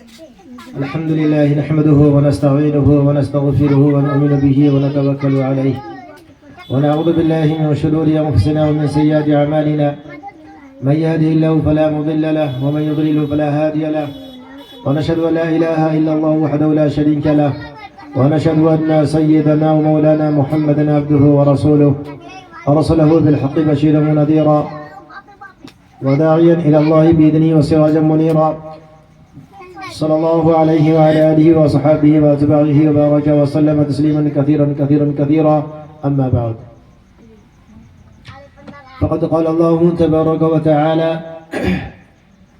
الحمد لله نحمده ونستعينه ونستغفره ونؤمن به ونتوكل عليه ونعوذ بالله من شرور أنفسنا ومن سيئات أعمالنا من يهده الله فلا مضل له ومن يضلل فلا هادي له ونشهد أن لا إله إلا الله وحده لا شريك له ونشهد أن سيدنا ومولانا محمدا عبده ورسوله أرسله بالحق بشيرا ونذيرا وداعيا إلى الله بإذنه وسراجا منيرا صلى الله عليه وعلى آله وصحبه وأتباعه وبارك وسلم تسليما كثيرا كثيرا كثيرا أما بعد فقد قال الله تبارك وتعالى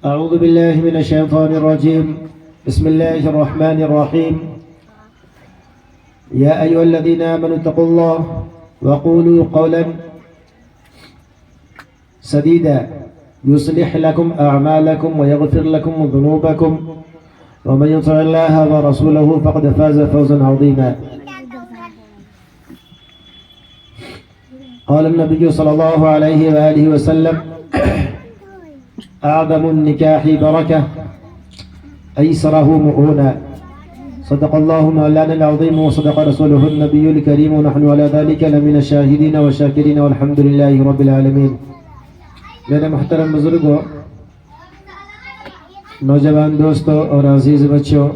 أعوذ بالله من الشيطان الرجيم بسم الله الرحمن الرحيم يا أيها الذين آمنوا اتقوا الله وقولوا قولا سديدا يصلح لكم أعمالكم ويغفر لكم ذنوبكم ومن يطع الله ورسوله فقد فاز فوزا عظيما قال النبي صلى الله عليه وآله وسلم أعظم النكاح بركة أيسره مؤونة صدق الله مولانا العظيم وصدق رسوله النبي الكريم ونحن على ذلك لمن الشاهدين والشاكرين والحمد لله رب العالمين میرے محترم بزرگوں، نوجوان دوستوں اور عزیز بچوں،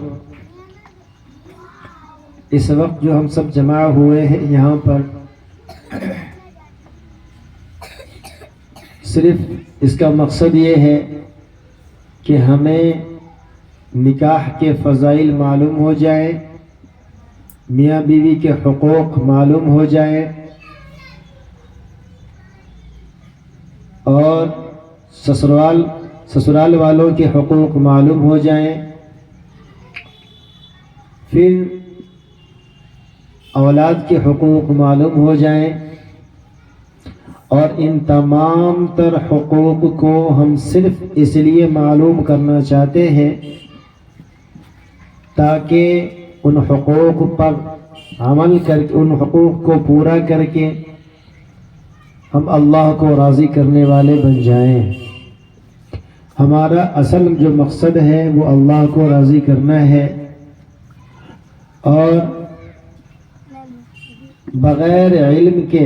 اس وقت جو ہم سب جمع ہوئے ہیں یہاں پر، صرف اس کا مقصد یہ ہے کہ ہمیں نکاح کے فضائل معلوم ہو جائے، میاں بیوی کے حقوق معلوم ہو جائے اور سسرال والوں کے حقوق معلوم ہو جائیں، پھر اولاد کے حقوق معلوم ہو جائیں، اور ان تمام تر حقوق کو ہم صرف اس لیے معلوم کرنا چاہتے ہیں تاکہ ان حقوق پر عمل کر کے، ان حقوق کو پورا کر کے ہم اللہ کو راضی کرنے والے بن جائیں۔ ہمارا اصل جو مقصد ہے وہ اللہ کو راضی کرنا ہے، اور بغیر علم کے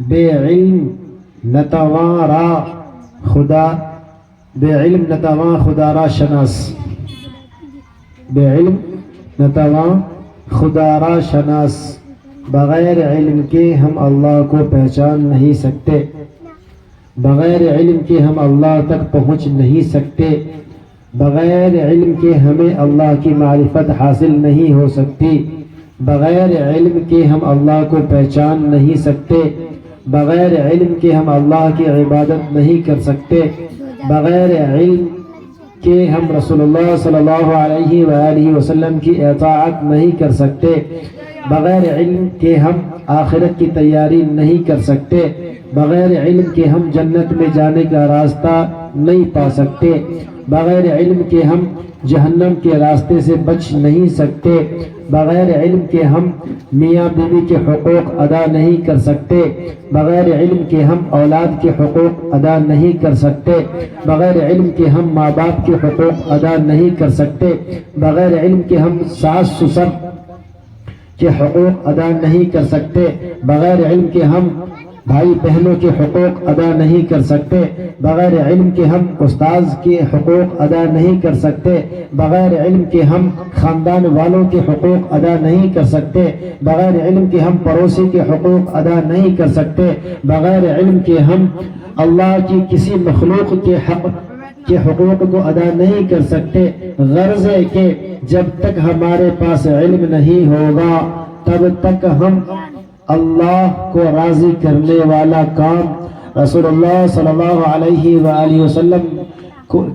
بے علم نتواں خدا را شناس، بے علم نتواں خدا را شناس، بغیر علم کے ہم اللہ کو پہچان نہیں سکتے، بغیر علم کے ہم اللہ تک پہنچ نہیں سکتے، بغیر علم کے ہمیں اللہ کی معرفت حاصل نہیں ہو سکتی، بغیر علم کے ہم اللہ کو پہچان نہیں سکتے، بغیر علم کے ہم اللہ کی عبادت نہیں کر سکتے، بغیر علم کہ ہم رسول اللہ صلی اللہ علیہ وآلہ وسلم کی اطاعت نہیں کر سکتے، بغیر علم کے ہم آخرت کی تیاری نہیں کر سکتے، بغیر علم کے ہم جنت میں جانے کا راستہ نہیں پا سکتے، بغیر علم کے ہم جہنم کے راستے سے بچ نہیں سکتے، بغیر علم کے ہم میاں بیوی کے حقوق ادا نہیں کر سکتے، بغیر علم کے ہم اولاد کے حقوق ادا نہیں کر سکتے، بغیر علم کے ہم ماں باپ کے حقوق ادا نہیں کر سکتے، بغیر علم کے ہم ساس سسر کے حقوق ادا نہیں کر سکتے، بغیر علم کے ہم بھائی بہنوں کے حقوق ادا نہیں کر سکتے، بغیر علم کے ہم استاذ کے حقوق ادا نہیں کر سکتے، بغیر علم کے ہم خاندان والوں کے حقوق ادا نہیں کر سکتے، بغیر علم کے ہم پڑوسی کے حقوق ادا نہیں کر سکتے، بغیر علم کے ہم اللہ کی کسی مخلوق کے حقوق کو ادا نہیں کر سکتے۔ غرض ہے کہ جب تک ہمارے پاس علم نہیں ہوگا تب تک ہم اللہ کو راضی کرنے والا کام، رسول اللہ صلی اللہ علیہ وآلہ وسلم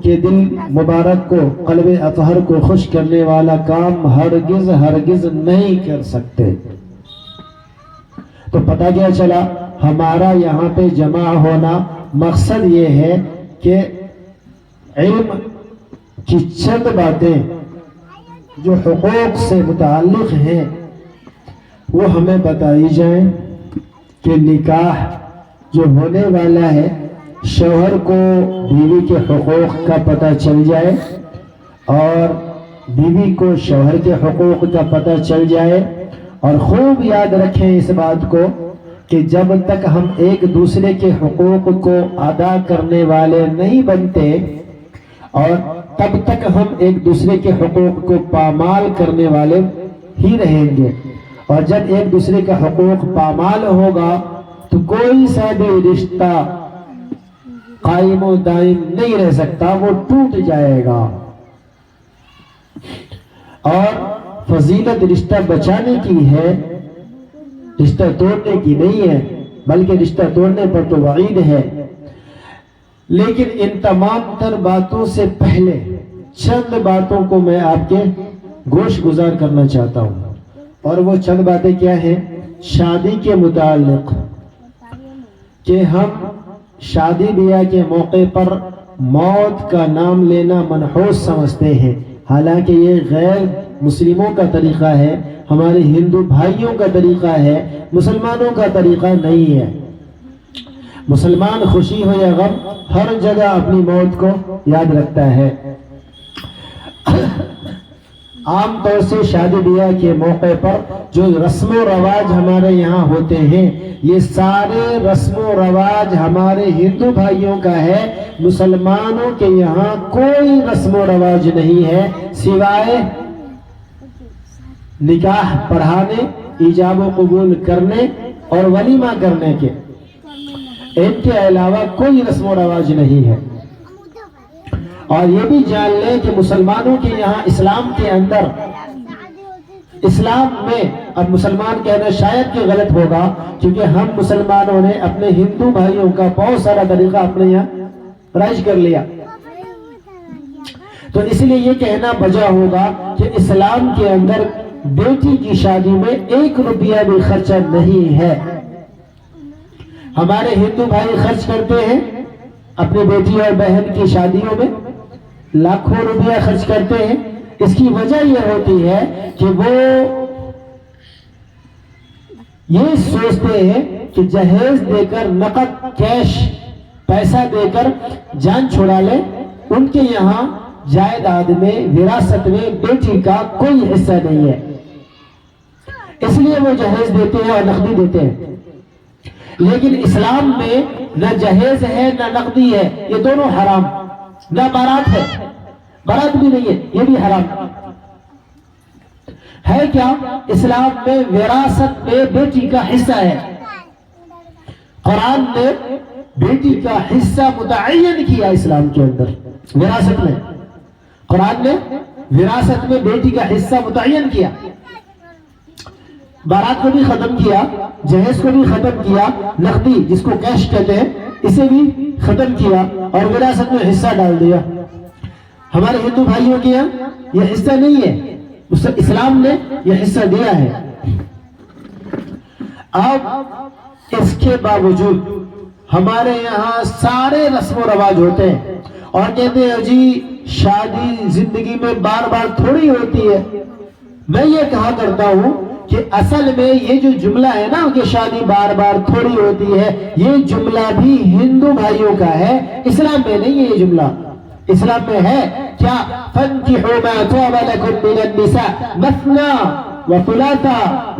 کے دل مبارک کو، قلب اطہر کو خوش کرنے والا کام ہرگز نہیں کر سکتے۔ تو پتہ کیا چلا، ہمارا یہاں پہ جمع ہونا مقصد یہ ہے کہ علم کی چند باتیں جو حقوق سے متعلق ہیں وہ ہمیں بتائی جائیں کہ نکاح جو ہونے والا ہے شوہر کو بیوی کے حقوق کا پتہ چل جائے اور بیوی کو شوہر کے حقوق کا پتہ چل جائے. اور خوب یاد رکھیں اس بات کو کہ جب تک ہم ایک دوسرے کے حقوق کو ادا کرنے والے نہیں بنتے اور تب تک ہم ایک دوسرے کے حقوق کو پامال کرنے والے ہی رہیں گے. اور جب ایک دوسرے کا حقوق پامال ہوگا تو کوئی سا بھی رشتہ قائم و دائم نہیں رہ سکتا، وہ ٹوٹ جائے گا. اور فضیلت رشتہ بچانے کی ہے، رشتہ توڑنے کی نہیں ہے، بلکہ رشتہ توڑنے پر تو وعید ہے. لیکن ان تمام تر باتوں سے پہلے چند باتوں کو میں آپ کے گوش گزار کرنا چاہتا ہوں. اور وہ چند باتیں کیا ہیں؟ شادی کے متعلق، کہ ہم شادی بیاہ کے موقع پر موت کا نام لینا منحوس سمجھتے ہیں، حالانکہ یہ غیر مسلموں کا طریقہ ہے، ہمارے ہندو بھائیوں کا طریقہ ہے، مسلمانوں کا طریقہ نہیں ہے. مسلمان خوشی ہو یا غم ہر جگہ اپنی موت کو یاد رکھتا ہے. عام طور سے شادی بیاہ کے موقع پر جو رسم و رواج ہمارے یہاں ہوتے ہیں، یہ سارے رسم و رواج ہمارے ہندو بھائیوں کا ہے. مسلمانوں کے یہاں کوئی رسم و رواج نہیں ہے سوائے نکاح پڑھانے، ایجاب و قبول کرنے اور ولیمہ کرنے کے. ان کے علاوہ کوئی رسم و رواج نہیں ہے. اور یہ بھی جان لیں کہ مسلمانوں کے یہاں اسلام کے اندر، اسلام میں، اب مسلمان کہنا شاید کہ غلط ہوگا کیونکہ ہم مسلمانوں نے اپنے ہندو بھائیوں کا بہت سارا طریقہ اپنے یہاں رائج کر لیا، تو اس لیے یہ کہنا بجا ہوگا کہ اسلام کے اندر بیٹی کی شادی میں 1 روپیہ بھی خرچہ نہیں ہے. ہمارے ہندو بھائی خرچ کرتے ہیں اپنی بیٹی اور بہن کی شادیوں میں، لاکھوں روپیہ خرچ کرتے ہیں. اس کی وجہ یہ ہوتی ہے کہ وہ یہ سوچتے ہیں کہ جہیز دے کر، نقد کیش پیسہ دے کر جان چھڑا لے. ان کے یہاں جائیداد میں، وراثت میں بیٹی کا کوئی حصہ نہیں ہے، اس لیے وہ جہیز دیتے ہیں اور نقدی دیتے ہیں. لیکن اسلام میں نہ جہیز ہے نہ نقدی ہے، یہ دونوں حرام. نہ بارات ہے، بارات بھی نہیں ہے، یہ بھی حرام ہے. کیا اسلام میں وراثت میں بیٹی کا حصہ ہے. قرآن نے بیٹی کا حصہ متعین کیا اسلام کے اندر. وراثت میں قرآن نے وراثت میں بیٹی کا حصہ متعین کیا. بارات کو بھی ختم کیا، جہیز کو بھی ختم کیا، نقدی جس کو کیش کہتے ہیں اسے بھی ختم کیا اور وراثت میں حصہ ڈال دیا. ہمارے ہندو بھائیوں کے یہاں یہ حصہ نہیں ہے، اسلام نے یہ حصہ دیا ہے. اب اس کے باوجود ہمارے یہاں سارے رسم و رواج ہوتے ہیں اور کہتے ہیں جی شادی زندگی میں بار بار تھوڑی ہوتی ہے. میں یہ کہا کرتا ہوں کہ اصل میں یہ جو جملہ ہے نا کہ شادی بار بار تھوڑی ہوتی ہے، یہ جملہ بھی ہندو بھائیوں کا ہے، اسلام میں نہیں ہے. یہ جملہ اسلام میں ہے کیا؟ فَانْكِحُوا مَا طَابَ لَكُم مِّنَ النِّسَاءِ مَثْنَىٰ وَثُلَاثَ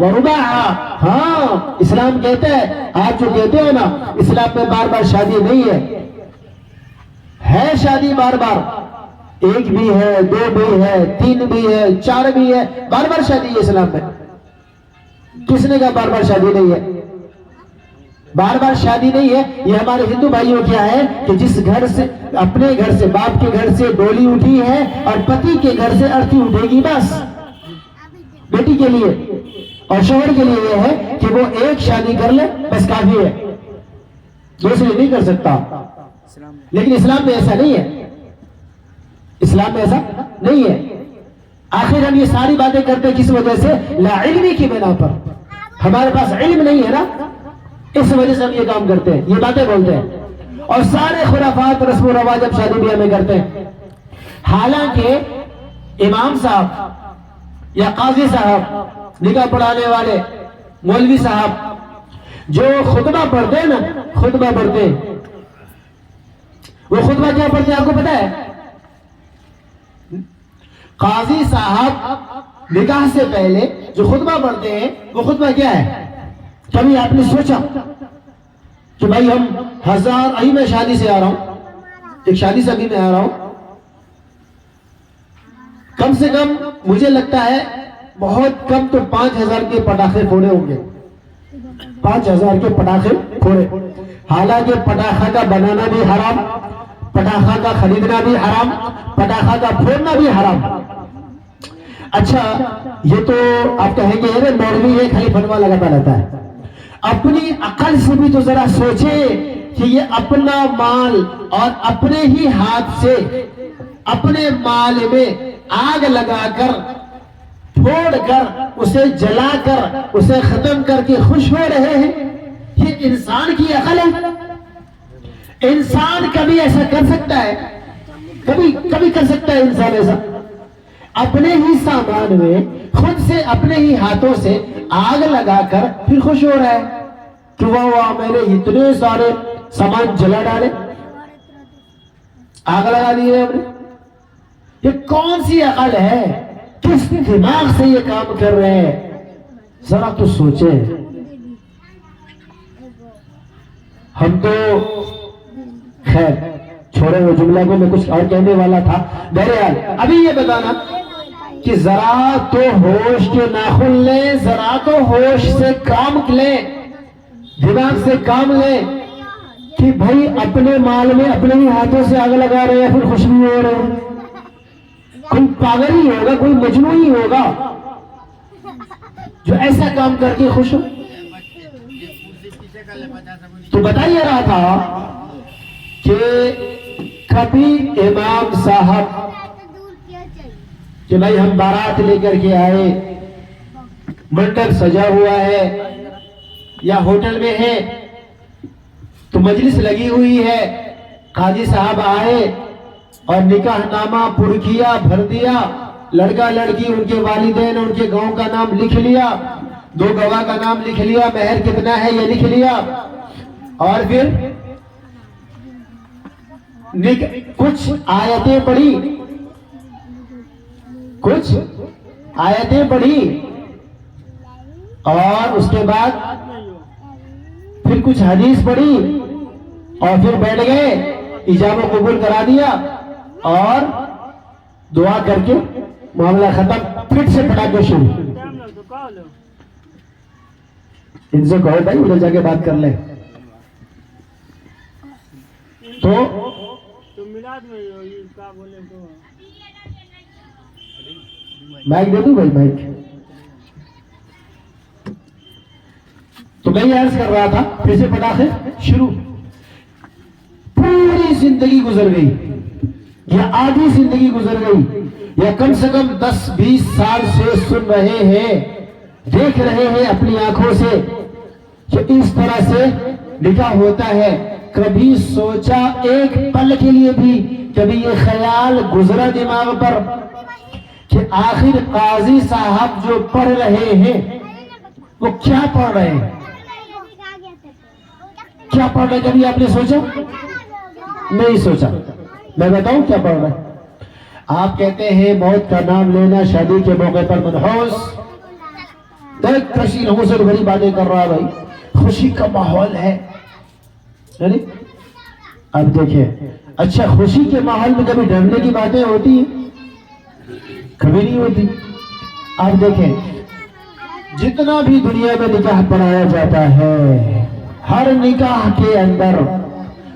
وَرُبَاعَ. ہاں اسلام کہتا ہے، آپ جو کہتے ہو نا اسلام میں بار بار شادی نہیں ہے شادی بار بار، 1 بھی ہے، 2 بھی ہے، 3 بھی ہے، 4 بھی ہے، بار بار شادی ہے اسلام میں. کس نے کہا بار بار شادی نہیں ہے؟ بار بار شادی نہیں ہے. یہ ہمارے ہندو بھائیوں کیا ہے کہ جس گھر سے، اپنے گھر سے، باپ کے گھر سے ڈولی اٹھی ہے اور پتی کے گھر سے ارتھی اٹھے گی، بس بیٹی کے لیے اور شوہر کے لیے یہ ہے کہ وہ 1 شادی کر لے بس کافی ہے، دوسری نہیں کر سکتا. لیکن اسلام میں ایسا نہیں ہے، اسلام میں ایسا نہیں ہے. آخر ہم یہ ساری باتیں کرتے کس وجہ سے؟ لا علمی کی بنا پر. ہمارے پاس علم نہیں ہے نا، اس وجہ سے ہم یہ کام کرتے ہیں، یہ باتیں بولتے ہیں اور سارے خرافات رسم و رواج اب شادی بیاہ میں کرتے ہیں. حالانکہ امام صاحب یا قاضی صاحب، نکاح پڑھانے والے مولوی صاحب جو خطبہ پڑھتے ہیں نا، خطبہ پڑھتے ہیں، وہ خطبہ کیا پڑھتے ہیں آپ کو پتا ہے؟ قاضی صاحب نکاح سے پہلے جو خطبہ پڑھتے ہیں وہ خطبہ کیا ہے؟ کبھی آپ نے سوچا کہ بھائی ہم ابھی میں شادی سے آ رہا ہوں، ایک شادی سے ابھی میں آ رہا ہوں، کم سے کم مجھے لگتا ہے بہت کم تو 5,000 کے پٹاخے پھوڑے ہوں گے، 5,000 کے پٹاخے پھوڑے۔ حالانکہ پٹاخہ کا بنانا بھی حرام، پٹاخہ کا خریدنا بھی حرام، پٹاخہ کا پھوڑنا بھی حرام۔ اچھا یہ تو آپ کہیں گے ارے مولوی یہ خالی فتویٰ لگاتا رہتا ہے، اپنی عقل سے بھی تو ذرا سوچے کہ یہ اپنا مال اور اپنے ہی ہاتھ سے اپنے مال میں آگ لگا کر پھوڑ کر اسے جلا کر اسے ختم کر کے خوش ہو رہے ہیں، یہ انسان کی عقل ہے؟ انسان کبھی ایسا کر سکتا ہے؟ کبھی کر سکتا ہے انسان ایسا؟ اپنے ہی سامان میں خود سے اپنے ہی ہاتھوں سے آگ لگا کر پھر خوش ہو رہا ہے کہ واہ میں نے اتنے سارے سامان جلا ڈالے، آگ لگا دیے ہم نے۔ یہ کون سی عقل ہے؟ کس دماغ سے یہ کام کر رہے ہیں؟ ذرا تو سوچیں۔ ہم تو خیر چھوڑے وہ جملہ کو، میں کچھ اور کہنے والا تھا۔ بہرحال ابھی یہ بتانا کہ ذرا تو ہوش کے ناخن لیں، ذرا تو ہوش سے کام لیں، دماغ سے کام لیں کہ بھائی اپنے مال میں اپنے ہی ہاتھوں سے آگ لگا رہے ہیں پھر خوش بھی ہو رہے ہیں۔ کوئی پاگل ہی ہوگا، کوئی مجنون ہی ہوگا جو ایسا کام کر کے خوش ہو۔ تو بتائیے رہا تھا کہ کبھی امام صاحب کہ بھائی ہم بارات لے کر کے آئے، منڈپ سجا ہوا ہے یا ہوٹل میں ہے تو مجلس لگی ہوئی ہے، قاضی صاحب آئے اور نکاح نامہ پر کیا، بھر دیا، لڑکا لڑکی ان کے والدین ان کے گاؤں کا نام لکھ لیا، 2 گواہ کا نام لکھ لیا، مہر کتنا ہے یہ لکھ لیا، اور پھر کچھ آیتیں پڑھی اور اس کے بعد پھر کچھ حدیث پڑھی اور پھر بیٹھ گئے، ایجاب و قبول کرا دیا اور دعا کر کے معاملہ ختم، پھر سے پٹاخے شروع۔ ان سے کہو بھائی ادھر جا کے بات کر لیں۔ تو مائک دے دوں بھائی، مائک۔ تو میں یہ عرض کر رہا تھا پھر سے پٹاخے شروع۔ پوری زندگی گزر گئی یا آدھی زندگی گزر گئی یا کم سے کم 10-20 سال سے سن رہے ہیں، دیکھ رہے ہیں اپنی آنکھوں سے کہ اس طرح سے نکاح ہوتا ہے۔ کبھی سوچا ایک پل کے لیے بھی، کبھی یہ خیال گزرا دماغ پر کہ آخر قاضی صاحب جو پڑھ رہے ہیں وہ کیا پڑھ رہے ہیں؟ کیا پڑھ رہے؟ کبھی آپ نے سوچا؟ نہیں سوچا۔ میں بتاؤں کیا پڑھ رہے ہیں؟ آپ کہتے ہیں موت کا نام لینا شادی کے موقع پر منحوس، دیکھ کشی لوگوں سے بڑی باتیں کر رہا ہے بھائی، خوشی کا ماحول ہے۔ اب دیکھیں، اچھا خوشی کے ماحول میں کبھی ڈرنے کی باتیں ہوتی ہیں؟ کبھی نہیں ہوتی۔ اب دیکھیں جتنا بھی دنیا میں نکاح پڑھایا جاتا ہے، ہر نکاح کے اندر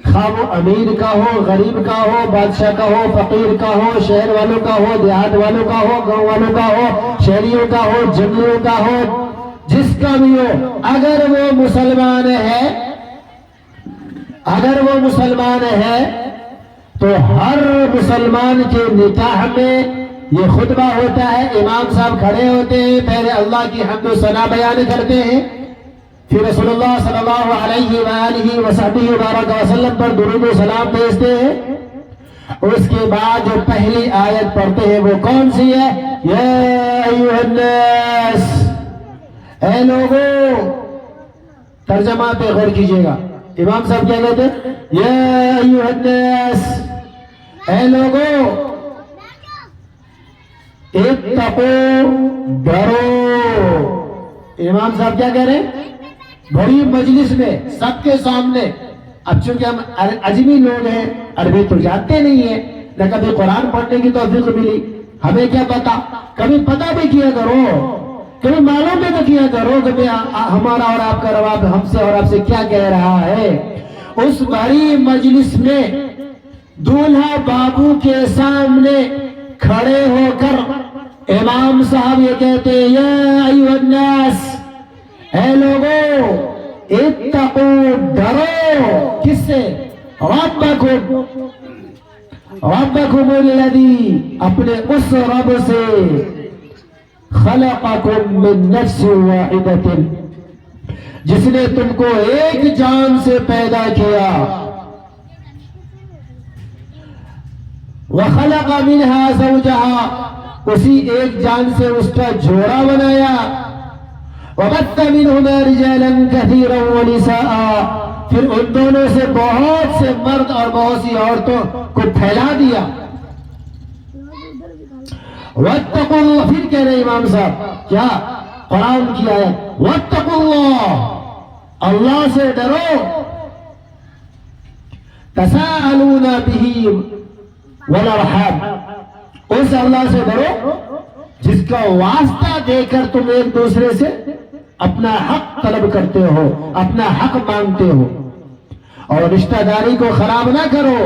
خواہ وہ امیر کا ہو، غریب کا ہو، بادشاہ کا ہو، فقیر کا ہو، شہر والوں کا ہو، دیہات والوں کا ہو، گاؤں والوں کا ہو، شہریوں کا ہو، جنگلوں کا ہو، جس کا بھی ہو، اگر وہ مسلمان ہے تو ہر مسلمان کے نکاح میں یہ خطبہ ہوتا ہے، امام صاحب کھڑے ہوتے ہیں، پہلے اللہ کی حمد و ثنا بیان کرتے ہیں، پھر رسول اللہ صلی اللہ علیہ وآلہ وسلم پر درود و سلام بھیجتے ہیں، اس کے بعد جو پہلی آیت پڑھتے ہیں وہ کون سی ہے؟ یا ایھا الناس، اے لوگوں۔ ترجمہ پہ غور کیجئے گا، امام صاحب کیا کہتے ہیں؟ یا ایھا الناس، اے لوگوں۔ اتقو ڈرو. امام صاحب کیا کہہ رہے ہیں؟ بڑی مجلس میں سب کے سامنے. اب چونکہ ہم عجمی لوگ ہیں، عربی تو جانتے نہیں ہیں، نہ کبھی قرآن پڑھنے کی توفیق ملی، ہمیں کیا پتا. کبھی پتہ بھی کیا کرو، کبھی معلوم بھی نہ کیا کرو کہ ہمارا اور آپ کا رب ہم سے اور آپ سے کیا کہہ رہا ہے. اس بڑی مجلس میں دولہا بابو کے سامنے کھڑے ہو کر امام صاحب یہ کہتے ہیں، یا ایھا الناس، اے لوگو، اتقو ڈرو. کس سے؟ ربکم الذی، اپنے اس رب سے، خلقکم من نفس واحدۃ، جس نے تم کو ایک جان سے پیدا کیا، وخلق منها زوجها، اسی ایک جان سے اس کا جوڑا بنایا، وبث منهما رجالا كثيرا ونساء، پھر ان دونوں سے بہت سے مرد اور بہت سی عورتوں کو پھیلا دیا. واتقوا اللہ، پھر کہہ رہے امام صاحب کیا؟ قرآن کی آیت، واتقوا اللہ، اللہ سے ڈرو، تساءلون به والارحام، اس اللہ سے ڈرو جس کا واسطہ دے کر تم ایک دوسرے سے اپنا حق طلب کرتے ہو، اپنا حق مانگتے ہو. اور رشتہ داری کو خراب نہ کرو،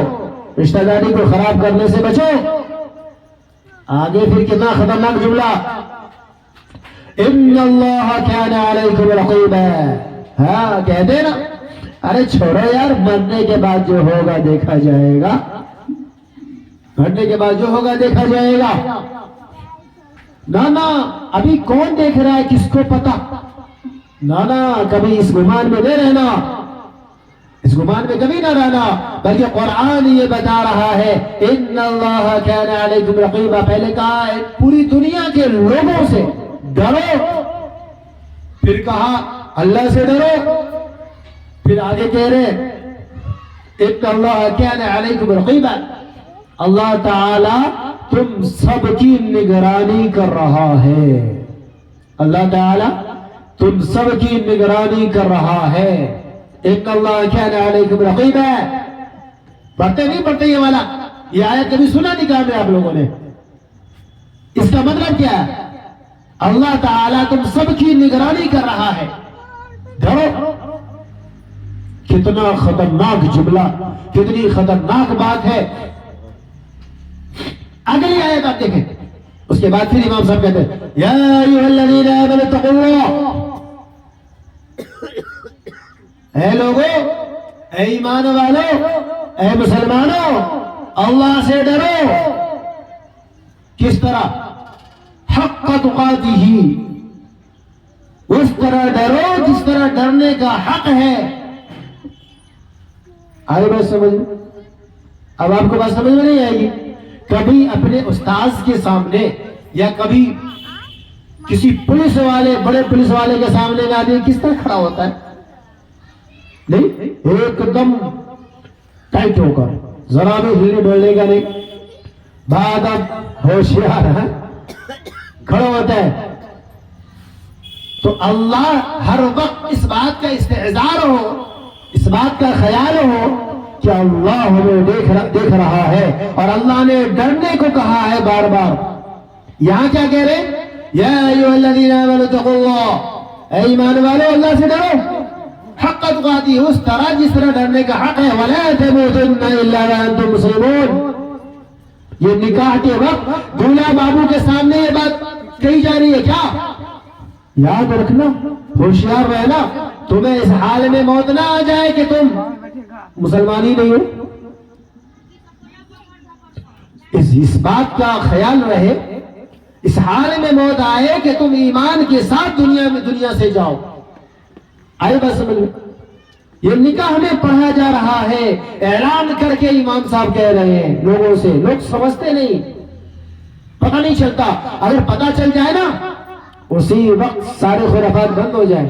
رشتہ داری کو خراب کرنے سے بچو. آگے پھر کتنا خطرناک جملہ، ان اللہ کان علیکم رقیبا. ہاں کہہ دے نا، ارے چھوڑو یار، مرنے کے بعد جو ہوگا دیکھا جائے گا، مرنے کے بعد جو ہوگا دیکھا جائے گا. نانا ابھی کون دیکھ رہا ہے، کس کو پتا. نانا کبھی اس گمان میں نہ رہنا، اس گمان میں کبھی نہ رہنا، بلکہ قرآن یہ بتا رہا ہے، ان اللہ کان علیکم رقیبا. پہلے کہا ہے پوری دنیا کے لوگوں سے ڈرو، پھر کہا اللہ سے ڈرو، پھر آگے کہہ رہے ان اللہ کان علیکم رقیبا، اللہ تعالی تم سب کی نگرانی کر رہا ہے. اللہ تعالی تم سب کی نگرانی کر رہا ہے. ان اللہ کان علیکم رقیبا. پڑھتے نہیں پڑھتے یہ والا، یہ آیت کبھی سنا نہیں کہا میں آپ لوگوں نے؟ اس کا مطلب کیا ہے؟ اللہ تعالیٰ تم سب کی نگرانی کر رہا ہے، ڈرو. کتنا خطرناک جملہ، کتنی خطرناک بات ہے. اگلی آیت آپ دیکھیں، اس کے بعد پھر امام صاحب کہتے ہیں، یا ایھا الذین آمنوا اتقوا اللہ، اے لوگو، اے ایمان والو، اے مسلمانوں، اللہ سے ڈرو. کس طرح؟ حق تقاتہ، اس طرح ڈرو جس طرح ڈرنے کا حق ہے. آئے بات سمجھ میں؟ اب آپ کو بات سمجھ میں نہیں آئے گی. کبھی اپنے استاذ کے سامنے یا کبھی کسی پولیس والے، بڑے پولیس والے کے سامنے میں آدمی کس طرح کھڑا ہوتا ہے؟ نہیں، ایک دم ٹائٹ ہو کر، ذرا بھی ہلنے ڈولنے کا نہیں، بعد اب ہوشیار ہے، کھڑا ہوتا ہے. تو اللہ ہر وقت اس بات کا استحضار ہو، اس بات کا خیال ہو کہ اللہ ہمیں دیکھ رہا ہے، اور اللہ نے ڈرنے کو کہا ہے بار بار. یہاں کیا کہہ رہے؟ یا ایھا الذین آمنوا اتقوا اللہ، اے ایمان والو اللہ سے ڈرو، حق تقاتہ، اس طرح جس طرح ڈرنے کا حق ہے. ولا تموتن الا وانتم مسلمون. یہ نکاح کے وقت دولہا بابو کے سامنے یہ بات کہی جا رہی ہے. کیا؟ یاد رکھنا، ہوشیار رہنا، تمہیں اس حال میں موت نہ آ جائے کہ تم مسلمان ہی نہیں ہو. اس بات کا خیال رہے، اس حال میں موت آئے کہ تم ایمان کے ساتھ دنیا سے جاؤ. آئے بس سمجھ میں؟ یہ نکاح میں پڑھا جا رہا ہے، اعلان کر کے امام صاحب کہہ رہے ہیں لوگوں سے. لوگ سمجھتے نہیں، پتہ نہیں چلتا. اگر پتہ چل جائے نا، اسی وقت سارے خرافات بند ہو جائیں.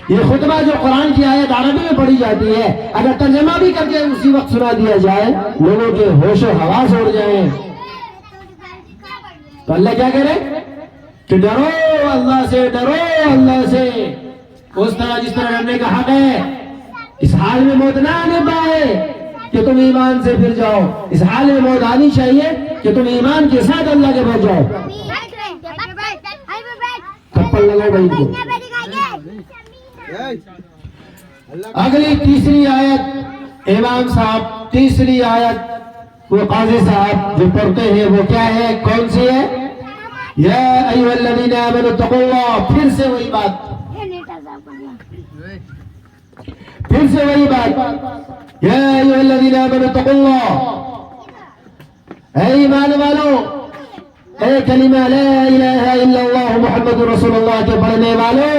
یہ خطبہ جو قرآن کی آیت عربی میں پڑھی جاتی ہے، اگر ترجمہ بھی کر کے اسی وقت سنا دیا جائے، لوگوں کے ہوش و حواس اڑ جائیں. تو اللہ کیا کہہ رہے کہ ڈرو اللہ سے، ڈرو اللہ سے اس طرح جس طرح ڈرنے کا حق ہے. اس حال میں موت نہ آنے پائے کہ تم ایمان سے پھر جاؤ، اس حال میں موت آنی چاہیے کہ تم ایمان کے ساتھ اللہ کے پاس جاؤ. تھپڑ لگاؤ بھائی کو. اگلی تیسری آیت امام صاحب، تیسری آیت وہ قاضی صاحب جو پڑھتے ہیں وہ کیا ہے، کون سی ہے؟ یا ایھا الذین آمنوا اتقوا اللہ. پھر سے وہی بات، پھر سے وہی بات، یا ایھا الذین آمنوا اتقوا اللہ. اے ایمان والو، اے کلمہ لا الہ الا اللہ محمد رسول اللہ کے پڑھنے والو،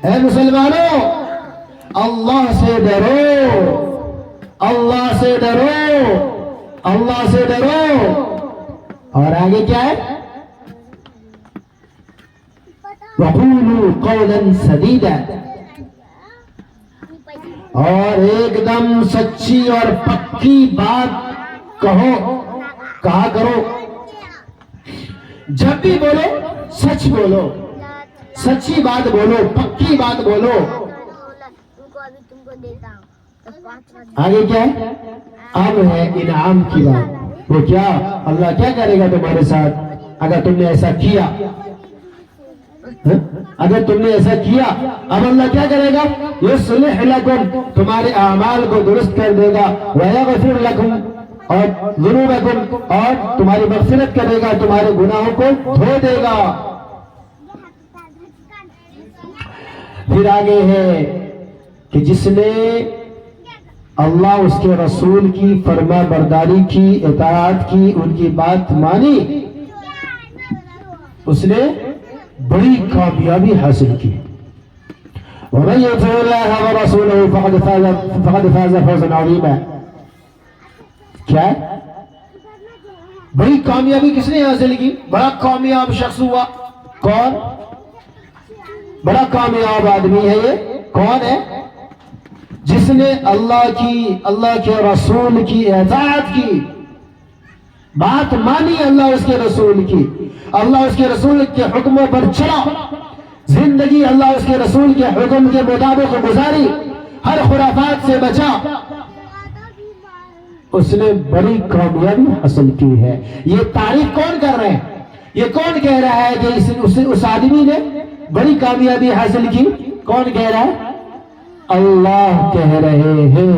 اے مسلمانوں، اللہ سے ڈرو، اللہ سے ڈرو، اللہ سے ڈرو. اور آگے کیا ہے؟ وَقُولُوا قَوْلًا سَدِيدًا. اور ایک دم سچی اور پکی بات کہو، کہا کرو. جب بھی بولو سچ بولو، سچی بات بولو، پکی بات بولو. آگے کیا ہے؟ اب ہے انعام کی بات. وہ کیا؟ اللہ کیا کرے گا تمہارے ساتھ اگر تم نے ایسا کیا؟ اگر تم نے ایسا کیا اب اللہ کیا کرے گا؟ یصلح لکم، تمہارے اعمال کو درست کر دے گا. ویغفر لکم، اور ذنوبکم، اور تمہاری مغفرت کرے گا، تمہارے گناہوں کو دھو دے گا. پھر آگے ہے کہ جس نے اللہ اس کے رسول کی فرما برداری کی، اطاعت کی، ان کی بات مانی، اس نے بڑی کامیابی حاصل کی. وَمَن يُطِعِ اللَّهَ وَرَسُولَهُ فَقَدْ فَازَ فَوْزًا عَظِيمًا. کیا ہے؟ بڑی کامیابی کس نے حاصل کی؟ بڑا کامیاب شخص ہوا. کون؟ بڑا کامیاب آدمی ہے یہ. کون ہے؟ جس نے اللہ کی، اللہ کے رسول کی اطاعت کی، بات مانی اللہ اس کے رسول کی، اللہ اس کے رسول کے حکموں پر چلا، زندگی اللہ اس کے رسول کے حکم کے مطابق گزاری، ہر خرافات سے بچا. اس نے بڑی کامیابی حاصل کی ہے. یہ تعریف کون کر رہے ہیں؟ یہ کون کہہ رہا ہے کہ اس آدمی نے بڑی کامیابی حاصل کی؟ کون کہہ رہا ہے؟ اللہ کہہ رہے ہیں.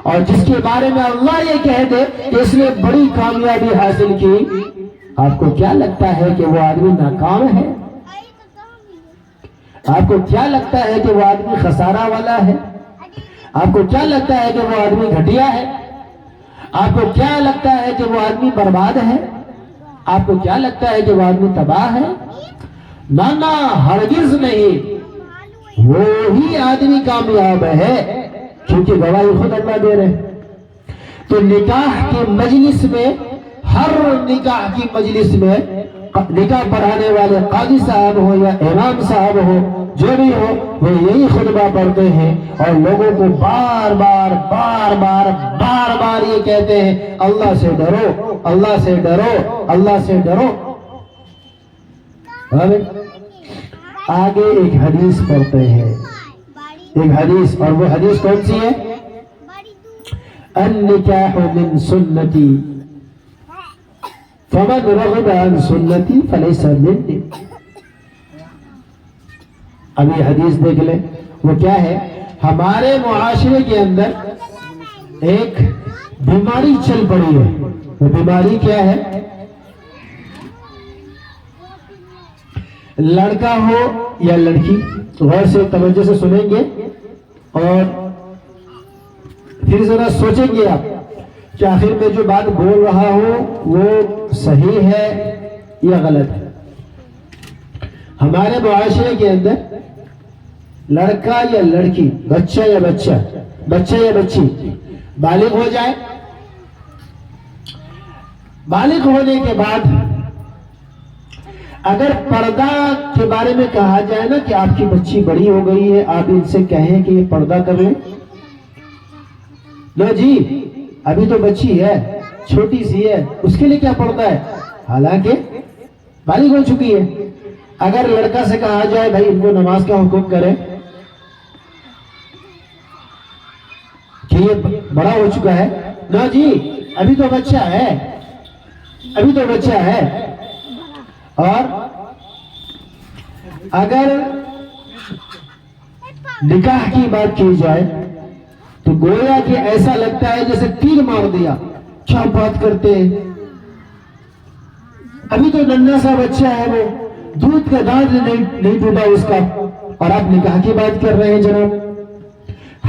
اور جس کے بارے میں اللہ یہ کہہ دے کہ اس نے بڑی کامیابی حاصل کی، آپ کو کیا لگتا ہے کہ وہ آدمی ناکام ہے؟ آپ کو کیا لگتا ہے کہ وہ آدمی خسارہ والا ہے؟ آپ کو کیا لگتا ہے کہ وہ آدمی گھٹیا ہے؟ آپ کو کیا لگتا ہے کہ وہ آدمی برباد ہے؟ آپ کو کیا لگتا ہے کہ وہ آدمی تباہ ہے؟ نہ، ہرگز نہیں. وہی آدمی کامیاب ہے کیونکہ گواہی خود اللہ دے رہے. تو نکاح کی مجلس میں، ہر نکاح کی مجلس میں نکاح پڑھانے والے قاضی صاحب ہو یا امام صاحب ہو، جو بھی ہو، وہ یہی خطبہ پڑھتے ہیں اور لوگوں کو بار بار بار بار بار بار یہ کہتے ہیں اللہ سے ڈرو، اللہ سے ڈرو، اللہ سے ڈرو. آگے ایک حدیث پڑھتے ہیں، ایک حدیث، اور وہ حدیث کون سی ہے؟ النکاح من سنتی فمن رغب عن سنتی فلیس منی. اب یہ حدیث دیکھ لیں، وہ کیا ہے؟ ہمارے معاشرے کے اندر ایک بیماری چل پڑی ہے. وہ بیماری کیا ہے؟ لڑکا ہو یا لڑکی، غور سے توجہ سے سنیں گے اور پھر ذرا سوچیں گے آپ کہ آخر میں جو بات بول رہا ہوں وہ صحیح ہے یا غلط ہے. ہمارے معاشرے کے اندر لڑکا یا لڑکی، بچہ یا بچہ، بچہ یا بچی بالغ ہو جائے، بالغ ہونے کے بعد اگر پردہ کے بارے میں کہا جائے نا کہ آپ کی بچی بڑی ہو گئی ہے، آپ ان سے کہیں کہ یہ پردہ کر لیں، لو جی ابھی تو بچی ہے، چھوٹی سی ہے، اس کے لیے کیا پردہ ہے؟ حالانکہ بالغ ہو چکی ہے. اگر لڑکا سے کہا جائے بھائی ان کو نماز کا حکم کرے کہ یہ بڑا ہو چکا ہے، نہ جی ابھی تو بچہ ہے، ابھی تو بچہ ہے. اور اگر نکاح کی بات کی جائے تو گویا کہ ایسا لگتا ہے جیسے تیر مار دیا. کیا بات کرتے ہیں، ابھی تو ننھا سا بچہ ہے، وہ دودھ کا دانت نہیں ٹوٹا اس کا، اور آپ نکاح کی بات کر رہے ہیں جناب.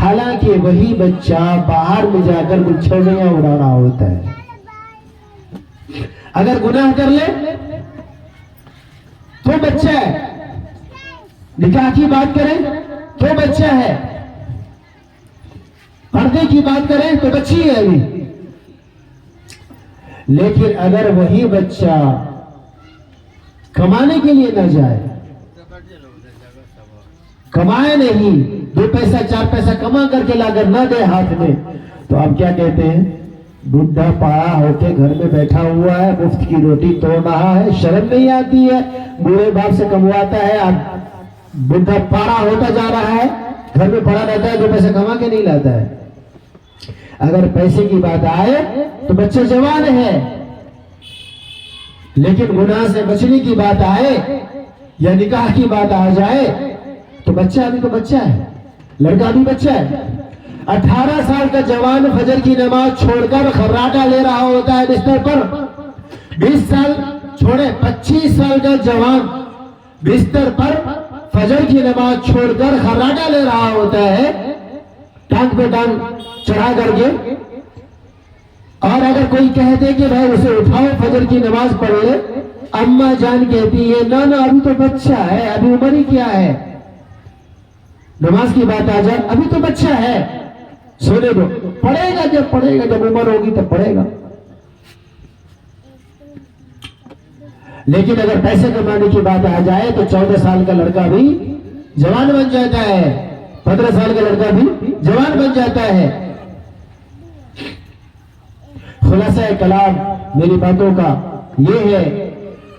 حالانکہ وہی بچہ باہر میں جا کر گلچھڑیاں اڑا رہا ہوتا ہے. اگر گناہ کر لے تو بچہ ہے، نکاح کی بات کریں تو بچہ ہے، پردے کی بات کریں تو بچی ہے ابھی. لیکن اگر وہی بچہ کمانے کے لیے نہ جائے، کمائے نہیں، 2 پیسہ 4 پیسہ کما کر کے لا کر نہ دے ہاتھ میں، تو آپ کیا کہتے ہیں؟ بڈھا پاڑا ہو کے گھر میں بیٹھا ہوا ہے، مفت کی روٹی توڑ رہا ہے، شرم نہیں آتی ہے؟ بوڑھے باپ سے کمواتا ہے، اب بڈھا پاڑا ہوتا جا رہا ہے، گھر میں پڑا رہتا ہے، 2 پیسہ کما کے نہیں لاتا ہے. اگر پیسے کی بات آئے تو بچہ جوان ہے، لیکن گناہ سے بچنے کی بات آئے یا نکاح کی بات آ جائے تو بچہ ابھی تو بچہ ہے، لڑکا بھی بچہ ہے. 18 سال کا جوان فجر کی نماز چھوڑ کر خراٹا لے رہا ہوتا ہے بستر پر. 20 سال چھوڑے 25 سال کا جوان بستر پر فجر کی نماز چھوڑ کر خراٹا لے رہا ہوتا ہے، ٹانگ پہ ٹانگ چڑھا کر کے. اور اگر کوئی کہتے کہ بھائی اسے اٹھاؤ فجر کی نماز پڑھ لے، اماں جان کہتی ہے نہ نہ ابھی تو بچہ ہے، ابھی عمر ہی کیا ہے، نماز کی بات آ جائے ابھی تو بچہ ہے، سونے دو، پڑھے گا جب عمر ہوگی تب پڑھے گا. لیکن اگر پیسے کمانے کی بات آ جائے تو 14 سال کا لڑکا بھی جوان بن جاتا ہے، 15 سال کا لڑکا بھی جوان بن جاتا ہے. خلاصہ کلام میری باتوں کا یہ ہے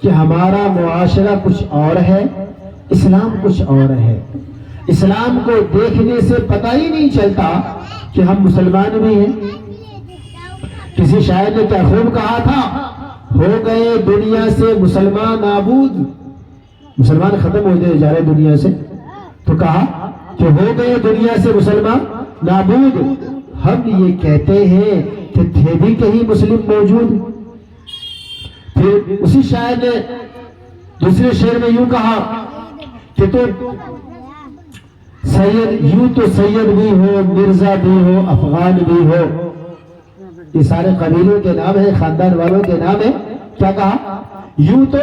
کہ ہمارا معاشرہ کچھ اور ہے، اسلام کچھ اور ہے. اسلام کو دیکھنے سے پتہ ہی نہیں چلتا کہ ہم مسلمان بھی ہیں. کسی شاعر نے کیا خوب کہا تھا، ہو گئے دنیا سے مسلمان نابود، مسلمان ختم ہو جا رہے دنیا سے، تو کہا کہ ہو گئے دنیا سے مسلمان نابود، ہم یہ کہتے ہیں کہ تھے بھی کہیں مسلم موجود. پھر اسی شاعر نے دوسرے شعر میں یوں کہا کہ تو سید، یوں تو سید بھی ہو، مرزا بھی ہو، افغان بھی ہو، یہ سارے قبیلوں کے نام ہیں، خاندان والوں کے نام ہیں. کیا کہا؟ یوں تو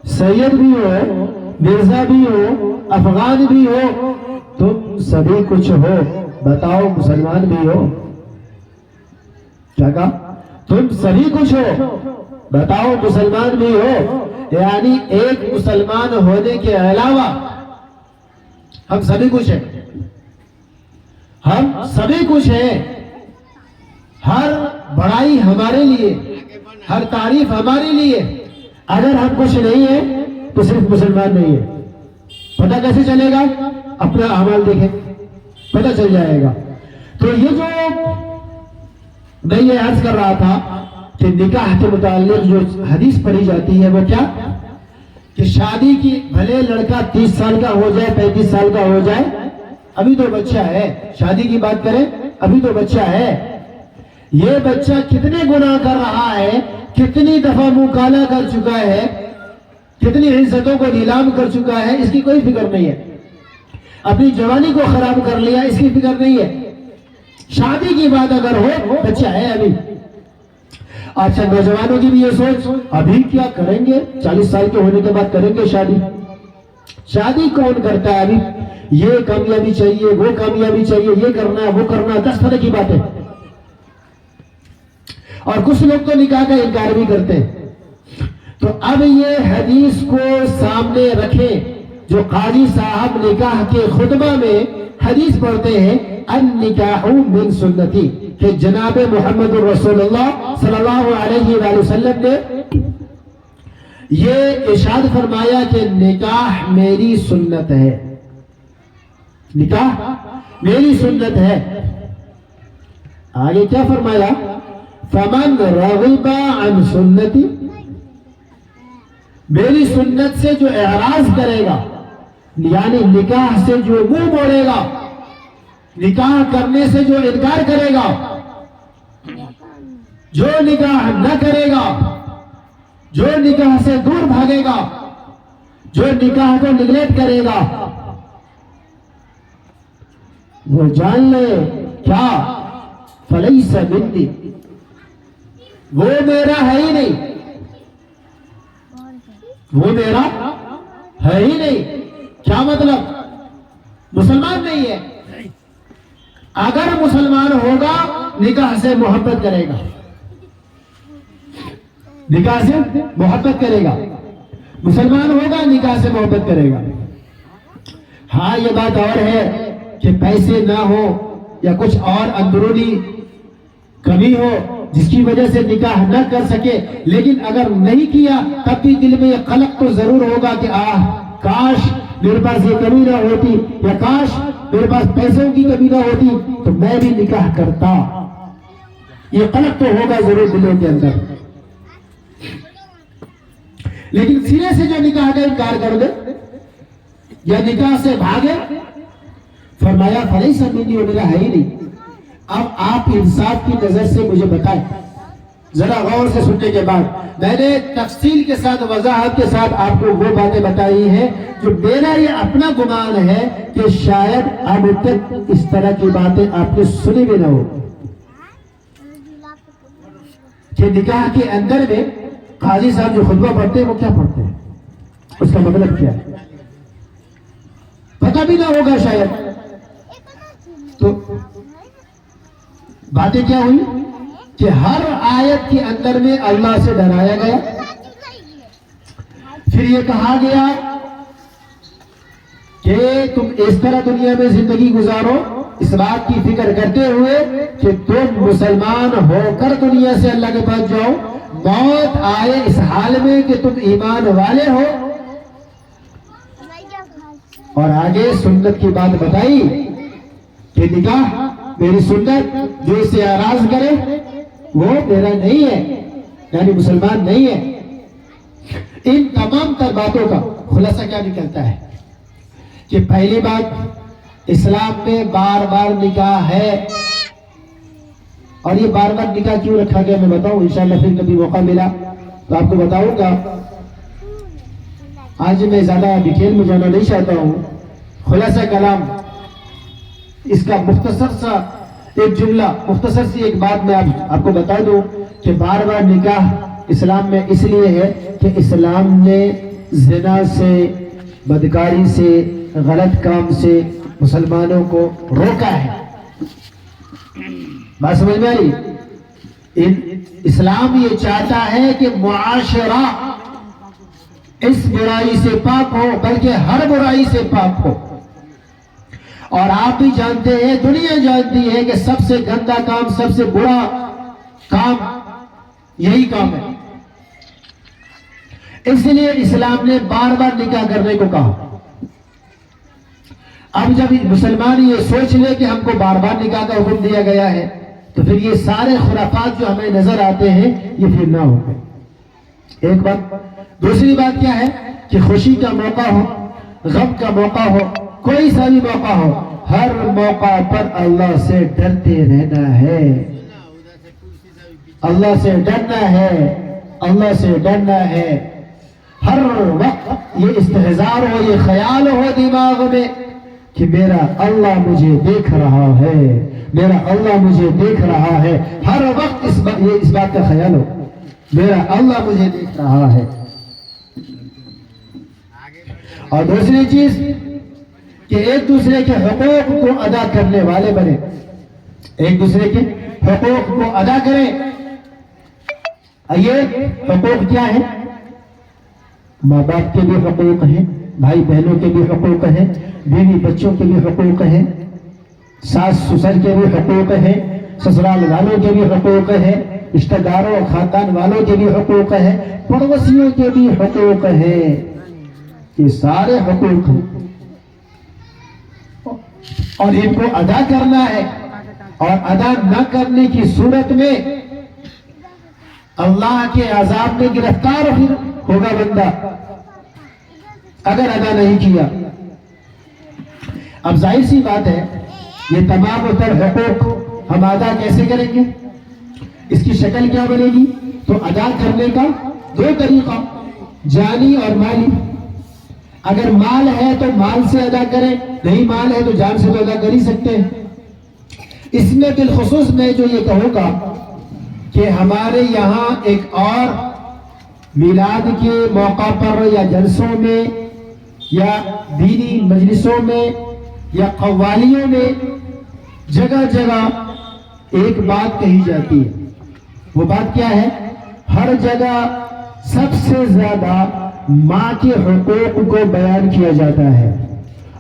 سید بھی ہو، مرزا بھی ہو، افغان بھی ہو، تم سبھی کچھ ہو، بتاؤ مسلمان بھی ہو. کیا کہا؟ تم سبھی کچھ ہو، بتاؤ مسلمان بھی ہو. یعنی ایک مسلمان ہونے کے علاوہ ہم سبھی کچھ ہیں، ہم سبھی کچھ ہیں. ہر بڑائی ہمارے لیے، ہر تعریف ہمارے لیے. اگر ہم کچھ نہیں ہیں تو صرف مسلمان نہیں ہے. پتہ کیسے چلے گا؟ اپنا اعمال دیکھیں، پتہ چل جائے گا. تو یہ جو میں یہ عرض کر رہا تھا کہ نکاح کے متعلق جو حدیث پڑھی جاتی ہے وہ کیا کہ شادی کی، بھلے لڑکا 30 سال کا ہو جائے، 35 سال کا ہو جائے، ابھی تو بچہ ہے. شادی کی بات کریں ابھی تو بچہ ہے. یہ بچہ کتنے گناہ کر رہا ہے، کتنی دفعہ منہ کالا کر چکا ہے، کتنی عزتوں کو نیلام کر چکا ہے، اس کی کوئی فکر نہیں ہے. اپنی جوانی کو خراب کر لیا، اس کی فکر نہیں ہے. شادی کی بات اگر ہو، بچہ ہے ابھی. اچھا، نوجوانوں کی بھی یہ سوچ، ابھی کیا کریں گے، 40 سال کے ہونے کے بعد کریں گے شادی. شادی کون کرتا ہے؟ ابھی یہ کامیابی چاہیے، وہ کامیابی چاہیے، یہ کرنا ہے، وہ کرنا ہے، 10 طرح کی باتیں. اور کچھ لوگ تو نکاح کا انکار بھی کرتے ہیں. تو اب یہ حدیث کو سامنے رکھیں جو قاضی صاحب نکاح کے خطبہ میں حدیث پڑھتے ہیں، النکاح من سنتی، کہ جناب محمد رسول اللہ صلی اللہ علیہ وآلہ وسلم نے یہ ارشاد فرمایا کہ نکاح میری سنت ہے، نکاح میری سنت ہے۔ آگے کیا فرمایا؟ فمن رغب عن سنتی، میری سنت سے جو اعراض کرے گا، یعنی نکاح سے جو منہ موڑے گا، نکاح کرنے سے جو انکار کرے گا، جو نکاح نہ کرے گا، جو نکاح سے دور بھاگے گا، جو نکاح کو نگلیکٹ کرے گا، وہ جان لے کیا؟ فلیس منی، وہ میرا ہے ہی نہیں، وہ میرا ہے ہی نہیں۔ کیا مطلب؟ مسلمان نہیں ہے۔ اگر مسلمان ہوگا نکاح سے محبت کرے گا، نکاح سے محبت کرے گا، مسلمان ہوگا نکاح سے محبت کرے گا۔ ہاں یہ بات اور ہے کہ پیسے نہ ہو یا کچھ اور اندرونی کمی ہو جس کی وجہ سے نکاح نہ کر سکے، لیکن اگر نہیں کیا تب بھی دل میں یہ قلق تو ضرور ہوگا کہ کاش میرے پاس یہ کمی نہ ہوتی، یا کاش میرے پاس پیسوں کی کمی نہ ہوتی تو میں بھی نکاح کرتا۔ یہ قلق تو ہوگا ضرور دلوں کے اندر، لیکن سرے سے جو نکاح کا انکار کر دے یا نکاح سے بھاگے، فرمایا فلیس منی، وہ میرا ہے ہی نہیں۔ اب آپ انصاف کی نظر سے مجھے بتائیں، ذرا غور سے سننے کے بعد میں نے تفصیل کے ساتھ وضاحت کے ساتھ آپ کو وہ باتیں بتائی ہیں جو میرا یہ اپنا گمان ہے کہ شاید اب تک اس طرح کی باتیں آپ نے سنی بھی نہ ہو، کہ نکاح کے اندر میں قاضی صاحب جو خطبہ پڑھتے ہیں وہ کیا پڑھتے ہیں، اس کا مطلب کیا ہے، پتہ بھی نہ ہوگا شاید۔ تو باتیں کیا ہوئی کہ ہر آیت کے اندر میں اللہ سے ڈرایا گیا، پھر یہ کہا گیا کہ تم اس طرح دنیا میں زندگی گزارو اس بات کی فکر کرتے ہوئے کہ تم مسلمان ہو کر دنیا سے اللہ کے پاس جاؤ، موت آئے اس حال میں کہ تم ایمان والے ہو۔ اور آگے سنت کی بات بتائی کہ نکاح میری سنت، جو اس سے اعراض کرے وہ میرا نہیں ہے، یعنی مسلمان نہیں ہے۔ ان تمام تر باتوں کا خلاصہ کیا نکلتا ہے کہ پہلی بات، اسلام میں بار بار نکاح ہے، اور یہ بار بار نکاح کیوں رکھا گیا میں بتاؤں، انشاءاللہ پھر کبھی موقع ملا تو آپ کو بتاؤں گا۔ آج میں زیادہ ڈیٹیل میں جانا نہیں چاہتا ہوں، خلاصہ کلام اس کا مختصر سا ایک جملہ، مختصر سی ایک بات میں آپ کو بتا دوں کہ بار بار نکاح اسلام میں اس لیے ہے کہ اسلام نے زنا سے، بدکاری سے، غلط کام سے مسلمانوں کو روکا ہے۔ بات سمجھ میں آئی؟ اسلام یہ چاہتا ہے کہ معاشرہ اس برائی سے پاک ہو، بلکہ ہر برائی سے پاک ہو۔ اور آپ بھی جانتے ہیں، دنیا جانتی ہے کہ سب سے گندا کام، سب سے برا کام یہی کام ہے۔ اس لیے اسلام نے بار بار نکاح کرنے کو کہا۔ اب جب مسلمان یہ سوچ لے کہ ہم کو بار بار نکاح کا حکم دیا گیا ہے تو پھر یہ سارے خرافات جو ہمیں نظر آتے ہیں یہ پھر نہ ہو گئے۔ ایک بات۔ دوسری بات کیا ہے کہ خوشی کا موقع ہو، غم کا موقع ہو، کوئی سا بھی موقع ہو، ہر موقع پر اللہ سے ڈرتے رہنا ہے، اللہ سے ڈرنا ہے، اللہ سے ڈرنا ہے۔ ہر وقت یہ استحضار ہو، یہ خیال ہو دماغ میں کہ میرا اللہ مجھے دیکھ رہا ہے، میرا اللہ مجھے دیکھ رہا ہے۔ ہر وقت اس بات کا خیال ہو، میرا اللہ مجھے دیکھ رہا ہے۔ اور دوسری چیز کہ ایک دوسرے کے حقوق کو ادا کرنے والے بنے، ایک دوسرے کے حقوق کو ادا کریں۔ یہ حقوق کیا ہے؟ ماں باپ کے بھی حقوق ہیں، بھائی بہنوں کے بھی حقوق ہیں، بیوی بچوں کے بھی حقوق ہیں، ساس سسر کے بھی حقوق ہیں، سسرال والوں کے بھی حقوق ہیں، رشتہ داروں اور خاندان والوں کے بھی حقوق ہیں، پڑوسیوں کے بھی حقوق ہیں، یہ سارے حقوق ہیں اور ان کو ادا کرنا ہے، اور ادا نہ کرنے کی صورت میں اللہ کے عذاب میں گرفتار پھر ہوگا بندہ اگر ادا نہیں کیا۔ اب ظاہر سی بات ہے یہ تمام و تر حقوق ہم ادا کیسے کریں گے، اس کی شکل کیا بنے گی؟ تو ادا کرنے کا دو طریقہ، جانی اور مالی۔ اگر مال ہے تو مال سے ادا کریں، نہیں مال ہے تو جان سے تو ادا کر ہی سکتے ہیں۔ اس میں بالخصوص میں جو یہ کہوں گا کہ ہمارے یہاں ایک اور میلاد کے موقع پر یا جلسوں میں یا دینی مجلسوں میں یا قوالیوں میں جگہ جگہ ایک بات کہی جاتی ہے، وہ بات کیا ہے؟ ہر جگہ سب سے زیادہ ماں کے حقوق کو بیان کیا جاتا ہے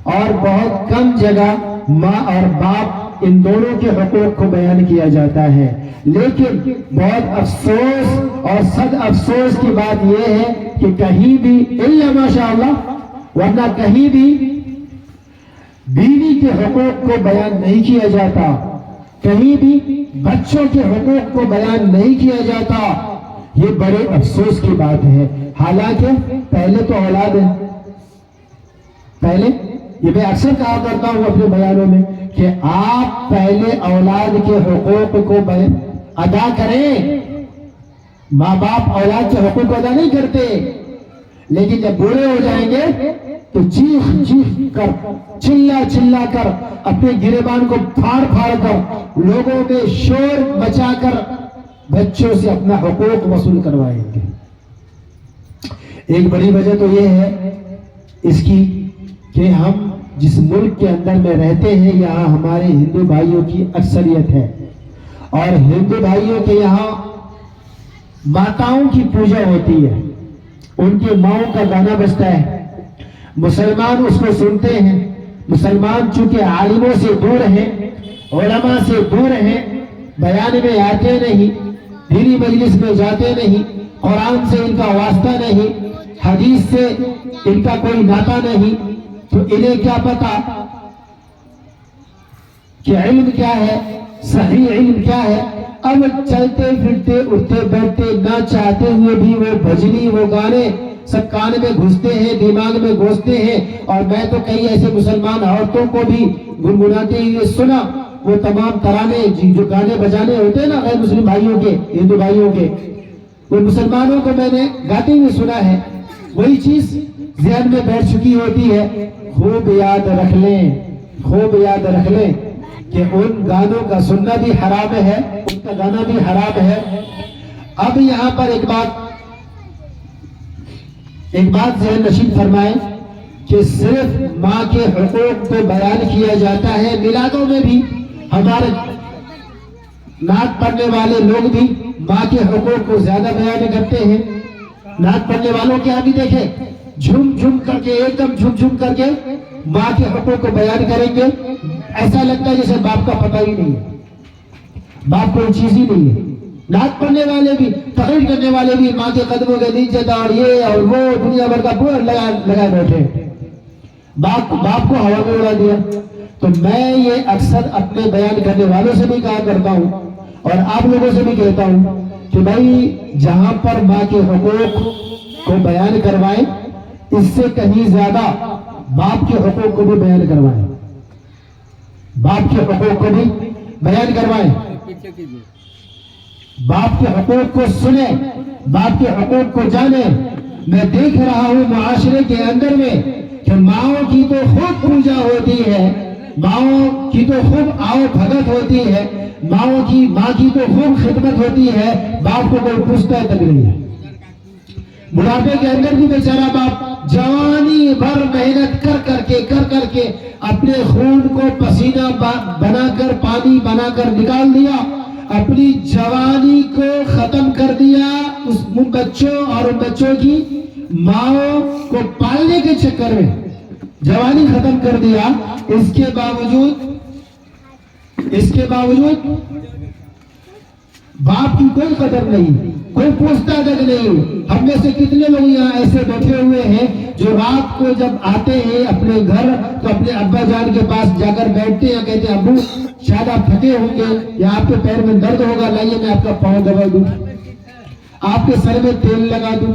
اور بہت کم جگہ ماں اور باپ ان دونوں کے حقوق کو بیان کیا جاتا ہے۔ لیکن بہت افسوس اور صد افسوس کی بات یہ ہے کہ کہیں بھی الا ماشاءاللہ، ورنہ کہیں بھی بیوی کے حقوق کو بیان نہیں کیا جاتا، کہیں بھی بچوں کے حقوق کو بیان نہیں کیا جاتا۔ یہ بڑے افسوس کی بات ہے، حالانکہ پہلے تو اولاد ہے۔ پہلے یہ میں اکثر کہا کرتا ہوں اپنے بیانوں میں کہ آپ پہلے اولاد کے حقوق کو ادا کریں۔ ماں باپ اولاد کے حقوق ادا نہیں کرتے، لیکن جب بوڑھے ہو جائیں گے تو چیخ چیخ کر، چلا چلا کر، اپنے گریبان کو پھاڑ پھاڑ کر، لوگوں میں شور مچا کر بچوں سے اپنا حقوق وصول کروائیں گے۔ ایک بڑی وجہ تو یہ ہے اس کی کہ ہم جس ملک کے اندر میں رہتے ہیں یہاں ہمارے ہندو بھائیوں کی اکثریت ہے، اور ہندو بھائیوں کے یہاں ماتاؤں کی پوجا ہوتی ہے، ان کے ماؤں کا گانا بجتا ہے، مسلمان اس کو سنتے ہیں۔ مسلمان چونکہ عالموں سے دور ہیں، علماء سے دور ہیں، بیان میں آتے نہیں، دینی مجلس میں جاتے نہیں، قرآن سے ان کا واسطہ نہیں، حدیث سے ان کا کوئی ناطہ نہیں، تو انہیں کیا پتا کہ علم کیا ہے، صحیح علم کیا ہے۔ اب چلتے پھرتے اٹھتے بیٹھتے نہ چاہتے ہوئے بھی وہ بھجنی، وہ گانے سب کان میں گھستے ہیں، دماغ میں گھستے ہیں۔ اور میں تو کئی ایسے مسلمان عورتوں کو بھی گنگناتے ہوئے سنا، وہ تمام ترانے جو گانے بجانے ہوتے ہیں نا غیر مسلم بھائیوں کے، ہندو بھائیوں کے، وہ مسلمانوں کو میں نے گاتے ہوئے سنا ہے۔ وہی چیز ذہن میں بیٹھ چکی ہوتی ہے۔ خوب یاد رکھ لیں، خوب یاد رکھ لیں کہ ان گانوں کا سننا بھی حرام ہے، ان کا گانا بھی حرام ہے۔ اب یہاں پر ایک بات ذہن نشین فرمائیں کہ صرف ماں کے حقوق کو بیان کیا جاتا ہے۔ میلادوں میں بھی ہمارے نعت پڑھنے والے لوگ بھی ماں کے حقوق کو زیادہ بیان کرتے ہیں۔ نعت پڑھنے والوں کے آگے دیکھیں، جھوم جھوم کر کے، ایک دم جھوم جھوم کر کے ماں کے حقوق کو بیان کریں گے، ایسا لگتا ہے جیسے باپ کا پتہ ہی نہیں ہے، باپ کوئی چیز ہی نہیں ہے۔ نعت پڑھنے والے بھی، تقریر کرنے والے بھی ماں کے قدموں کے نیچے اور یہ اور وہ دنیا بھر کا پورا لگا بیٹھے، باپ کو ہوا میں اڑا دیا۔ تو میں یہ اکثر اپنے بیان کرنے والوں سے بھی کہا کرتا ہوں اور آپ لوگوں سے بھی کہتا ہوں کہ بھائی جہاں پر ماں کے حقوق کو بیان کروائیں، اس سے کہیں زیادہ باپ کے حقوق کو بھی بیان کروائیں، باپ کے حقوق کو بھی بیان کروائیں، باپ کے حقوق کو سنیں، باپ کے حقوق کو جانیں۔ میں دیکھ رہا ہوں معاشرے کے اندر میں کہ ماؤں کی تو خوب پوجا ہوتی ہے، ماؤں کی تو خوب آؤ بھگت ہوتی ہے، ماں کی تو خوب خدمت ہوتی ہے، باپ کو کوئی پوچھتا ہے تک نہیں ہے۔ بڑھاپے کے اندر بھی بیچارہ باپ جوانی بھر محنت کر کے اپنے خون کو پسینہ بنا کر، پانی بنا کر نکال دیا، اپنی جوانی کو ختم کر دیا اس بچوں اور ان بچوں کی ماں کو پالنے کے چکر میں جوانی ختم کر دیا۔ اس کے باوجود باپ کی کوئی قدر نہیں، کوئی پوچھتا تک نہیں۔ ہم میں سے کتنے لوگ یہاں ایسے بیٹھے ہوئے ہیں جو رات کو جب آتے ہیں اپنے گھر تو اپنے ابا جان کے پاس جا کر بیٹھتے ہیں، کہتے ہیں ابو شاید آپ تھکے ہوں گے یا آپ کے پیر میں درد ہوگا، لائیے میں آپ کا پاؤں دبا دوں، آپ کے سر میں تیل لگا دوں۔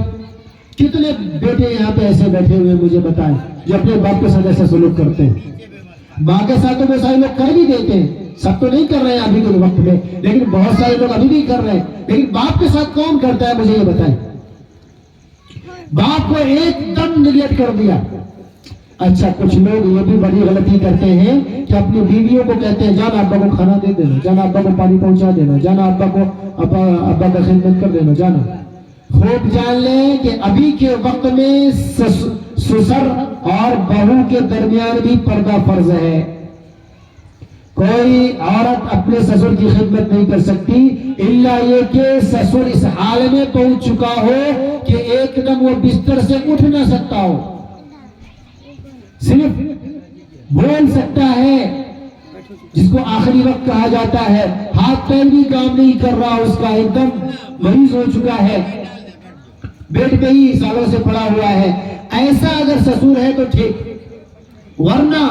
کتنے بیٹے یہاں پہ ایسے بیٹھے ہوئے مجھے بتائیں جو اپنے باپ کے ساتھ ایسا سلوک کرتے ہیں؟ ماں کے ساتھ تو وہ سارے لوگ کر بھی دیتے ہیں، سب تو نہیں کر رہے ہیں ابھی کے وقت میں، لیکن بہت سارے لوگ ابھی بھی کر رہے ہیں، لیکن باپ کے ساتھ کون کرتا ہے مجھے یہ بتائیں؟ باپ کو ایک دم نگلیکٹ کر دیا۔ اچھا کچھ لوگ یہ بھی بڑی غلطی کرتے ہیں کہ اپنی بیویوں کو کہتے ہیں جانا ابا کو کھانا دے دینا، جانا ابا کو پانی پہنچا دینا، جانا ابا کو ابا کا خدمت کر دینا، جانا۔ خوب جان لیں کہ ابھی کے وقت میں سسر اور بہو کے درمیان بھی پردہ فرض ہے۔ کوئی عورت اپنے سسر کی خدمت نہیں کر سکتی الا یہ کہ سسر اس حال میں پہنچ چکا ہو کہ ایک دم وہ بستر سے اٹھ نہ سکتا ہو، صرف بول سکتا ہے، جس کو آخری وقت کہا جاتا ہے، ہاتھ پیر بھی کام نہیں کر رہا، اس کا ایک دم مریض ہو چکا ہے، بیڈ پہ ہی سالوں سے پڑا ہوا ہے۔ ایسا اگر سسر ہے تو ٹھیک، ورنہ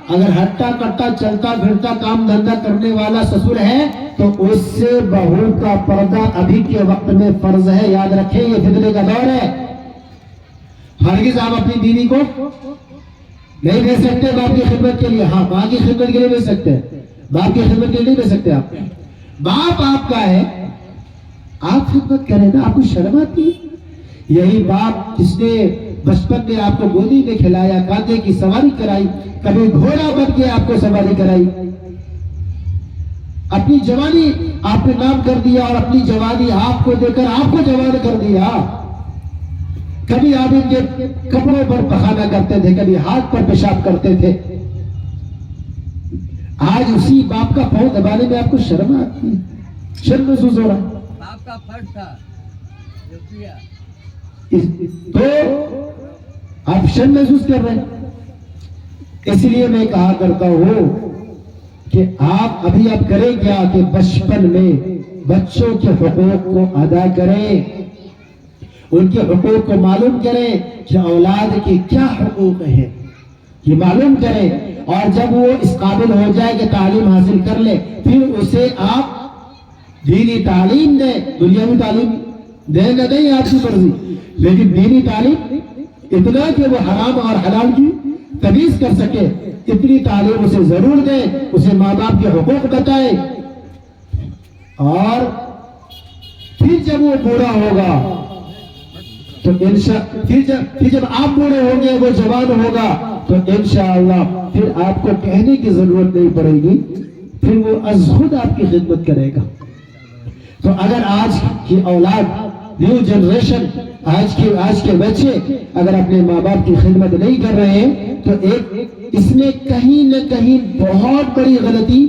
اگر ہٹا کٹا چلتا پھرتا کام دھندا کرنے والا سسر ہے تو اس سے بہو کا پردہ ابھی کے وقت میں فرض ہے۔ یاد رکھیں یہ فتنے کا دور ہے، ہرگز آپ اپنی بیوی کو نہیں بھیج سکتے باپ کی خدمت کے لیے۔ ہاں ماں کی خدمت کے لیے بھیج سکتے ہیں، باپ کی خدمت کے لیے نہیں بھیج سکتے۔ آپ باپ آپ کا ہے، آپ خدمت کریں نا، آپ کو شرم آتی ہے؟ یہی باپ جس نے بچپن میں آپ کو گودی میں کھلایا، کاندھے کی سواری کرائی، کبھی گھوڑا بن کے آپ کو سواری کرائی، اپنی جوانی آپ نے نام کر دیا اور اپنی جوانی آپ کو دے کر آپ کو جوان کر دیا۔ کبھی آپ ان کے کپڑوں پر پخانا کرتے تھے، کبھی ہاتھ پر پیشاب کرتے تھے، آج اسی باپ کا پاؤں دبانے میں آپ کو شرم آتی ہے، شرم محسوس ہو رہا ہے؟ باپ کا فرض تھا تو آپ شرم محسوس کر رہے ہیں۔ اس لیے میں کہا کرتا ہوں کہ آپ ابھی آپ کریں کیا کہ بچپن میں بچوں کے حقوق کو ادا کریں، ان کے حقوق کو معلوم کریں کہ اولاد کے کیا حقوق ہیں، یہ معلوم کریں، اور جب وہ اس قابل ہو جائے کہ تعلیم حاصل کر لے پھر اسے آپ دینی تعلیم دیں۔ دنیاوی تعلیم دیں نہ دیں آپ کی مرضی، لیکن دینی تعلیم اتنا کہ وہ حرام اور حلال کی تمیز کر سکے، اتنی تعلیم اسے ضرور دیں، اسے ماں باپ کے حقوق بتائیں، اور پھر جب وہ بوڑھا ہوگا تو پھر جب آپ بوڑھے ہوں گے وہ جوان ہوگا تو انشاءاللہ پھر آپ کو کہنے کی ضرورت نہیں پڑے گی، پھر وہ از خود آپ کی خدمت کرے گا۔ تو اگر آج کی اولاد، نیو جنریشن، آج کے بچے اگر اپنے ماں باپ کی خدمت نہیں کر رہے ہیں تو اس میں کہیں نہ کہیں بہت بڑی غلطی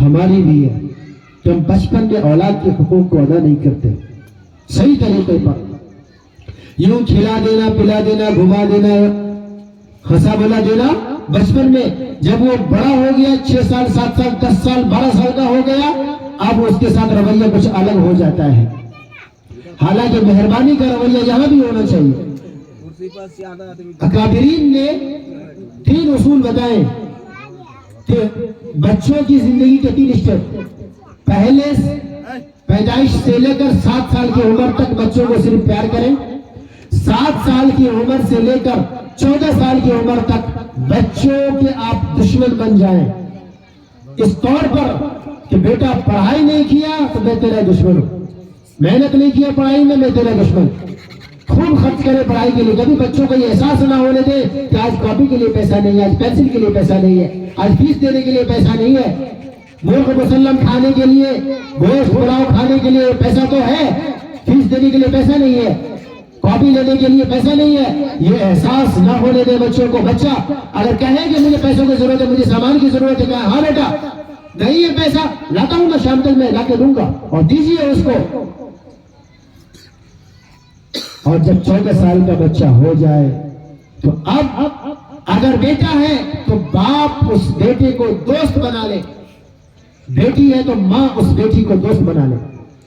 ہماری بھی ہے کہ ہم بچپن میں اولاد کے حقوق کو ادا نہیں کرتے صحیح طریقے پر۔ یوں کھلا دینا، پلا دینا، گھما دینا، ہنسا بولا دینا بچپن میں، جب وہ بڑا ہو گیا 6 سال 7 سال 10 سال 12 سال کا ہو گیا، اب اس کے ساتھ رویہ کچھ الگ ہو جاتا ہے۔ حالانکہ مہربانی کا رویہ یہاں بھی ہونا چاہیے۔ اکابرین نے 3 اصول بتائے کہ بچوں کی زندگی کے 3 اسٹیپ۔ پہلے پیدائش سے لے کر 7 سال کی عمر تک بچوں کو صرف پیار کریں، 7 سال کی عمر سے لے کر 14 سال کی عمر تک بچوں کے آپ دشمن بن جائیں، اس طور پر کہ بیٹا پڑھائی نہیں کیا تو میں تیرا دشمن ہوں، محنت نہیں کیا پڑھائی میں تیرا دشمن، خون خرچ کرے پڑھائی کے لیے، کبھی بچوں کو یہ احساس نہ ہونے دے کہ آج کاپی کے لیے پیسہ نہیں ہے، آج پینسل کے لیے پیسہ نہیں ہے، آج فیس دینے کے لیے پیسہ نہیں ہے، مرغ مسلم کھانے کے لیے، گوشت پلاؤ کھانے کے لیے پیسہ تو ہے، فیس دینے کے لیے پیسہ نہیں ہے، کاپی لینے کے لیے پیسہ نہیں ہے، یہ احساس نہ ہونے دے بچوں کو۔ بچہ اگر کہے کہ مجھے پیسوں کی ضرورت ہے، مجھے سامان کی ضرورت ہے، کہا ہاں بیٹا نہیں ہے پیسہ، لاتا ہوں میں شام تک میں لا کے دوں گا، اور دیجیے اس کو۔ اور جب 14 سال کا بچہ ہو جائے تو اب اگر بیٹا ہے تو باپ اس بیٹے کو دوست بنا لے، بیٹی ہے تو ماں اس بیٹی کو دوست بنا لے،